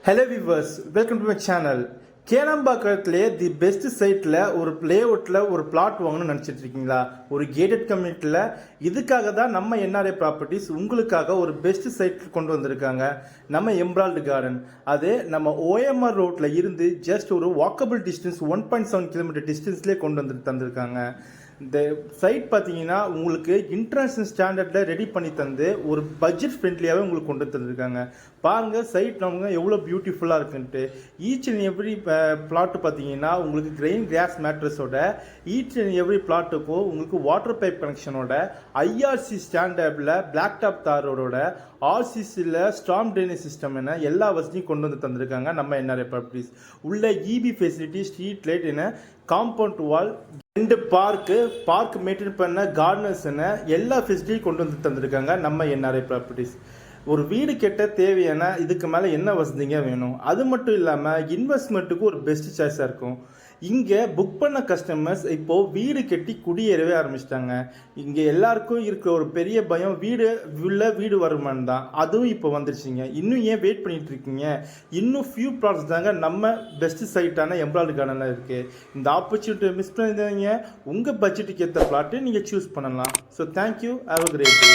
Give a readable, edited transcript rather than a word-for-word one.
Hello viewers, welcome to my channel. கேளம்பாக்கத்திலே the best சைட்டில் ஒரு லேஅவுட்டில் ஒரு பிளாட் வாங்கணும்னு நினச்சிட்டு இருக்கீங்களா? ஒரு கேட்டட் கம்யூனிட்டியில் இதுக்காக தான் நம்ம என்ஆர்ஏ ப்ராப்பர்ட்டிஸ் உங்களுக்காக ஒரு பெஸ்ட் சைட் கொண்டு வந்திருக்காங்க. நம்ம எம்ரால்டு கார்டன், அது நம்ம ஓஎம்ஆர் ரோட்டில் இருந்து ஜஸ்ட் ஒரு வாக்கபிள் டிஸ்டன்ஸ் 1.7 கிலோமீட்டர் டிஸ்டன்ஸ்லேயே கொண்டு வந்து தந்திருக்காங்க. இந்த சைட் பார்த்தீங்கன்னா உங்களுக்கு இன்டர்நேஷ்னல் ஸ்டாண்டர்டில் ரெடி பண்ணி தந்து ஒரு பட்ஜெட் ஃப்ரெண்ட்லியாகவே உங்களுக்கு கொண்டு தந்திருக்காங்க. பாருங்கள் சைட் நமக்கு எவ்வளோ பியூட்டிஃபுல்லாக இருக்குன்ட்டு. ஈச் அண்ட் எவ்ரி பிளாட்டு பார்த்தீங்கன்னா உங்களுக்கு கிரெயின் கிராஸ் மேட்ரஸோட ஈச் அண்ட் எவ்ரி பிளாட்டுக்கும் உங்களுக்கு வாட்டர் பைப் கனெக்ஷனோட ஐஆர்சி ஸ்டாண்டர்டில் பிளாக் டாப் தாரோட ஆர்சிசியில் ஸ்டார்ம் ட்ரைனேஜ் சிஸ்டம் என எல்லா வசதியும் கொண்டு வந்து தந்திருக்காங்க. நம்ம என்ஆர்ஏ ப்ராப்பர்ட்டிஸ் உள்ள இபி ஃபெசிலிட்டி, ஸ்ட்ரீட் லைட் என காம்பவுண்ட் வால், 2 பார்க் மெயின்டைன் பண்ண கார்டனர்ஸ் என எல்லா ஃபெசிலிட்டியும் கொண்டு வந்து தந்திருக்காங்க. நம்ம என்ஆர்ஐ ப்ராப்பர்ட்டிஸ் ஒரு வீடு கட்ட தேவையான இதுக்கு மேலே என்ன வசதிங்க வேணும்? அது மட்டும் இல்லாமல் இன்வெஸ்ட்மெண்ட்டுக்கு ஒரு பெஸ்ட் சாய்ஸாக இருக்கும். இங்கே புக் பண்ண கஸ்டமர்ஸ் இப்போது வீடு கட்டி குடியேறவே ஆரம்பிச்சிட்டாங்க. இங்கே எல்லாருக்கும் இருக்கிற ஒரு பெரிய பயம் வீடு வருமானம் தான். அதுவும் இப்போ வந்துருச்சுங்க. இன்னும் ஏன் வெயிட் பண்ணிட்டு இருக்கீங்க? இன்னும் ஃபியூ ப்ளாட்ஸ் தாங்க நம்ம பெஸ்ட் சைட்டான எம்ரால்டு கார்டனில் இருக்குது. இந்த ஆப்பர்ச்சுனிட்டியை மிஸ் பண்ணியிருந்தீங்க. உங்கள் பட்ஜெட்டுக்கு ஏற்ற பிளாட்டு நீங்கள் சூஸ் பண்ணலாம். So thank you, have a great day.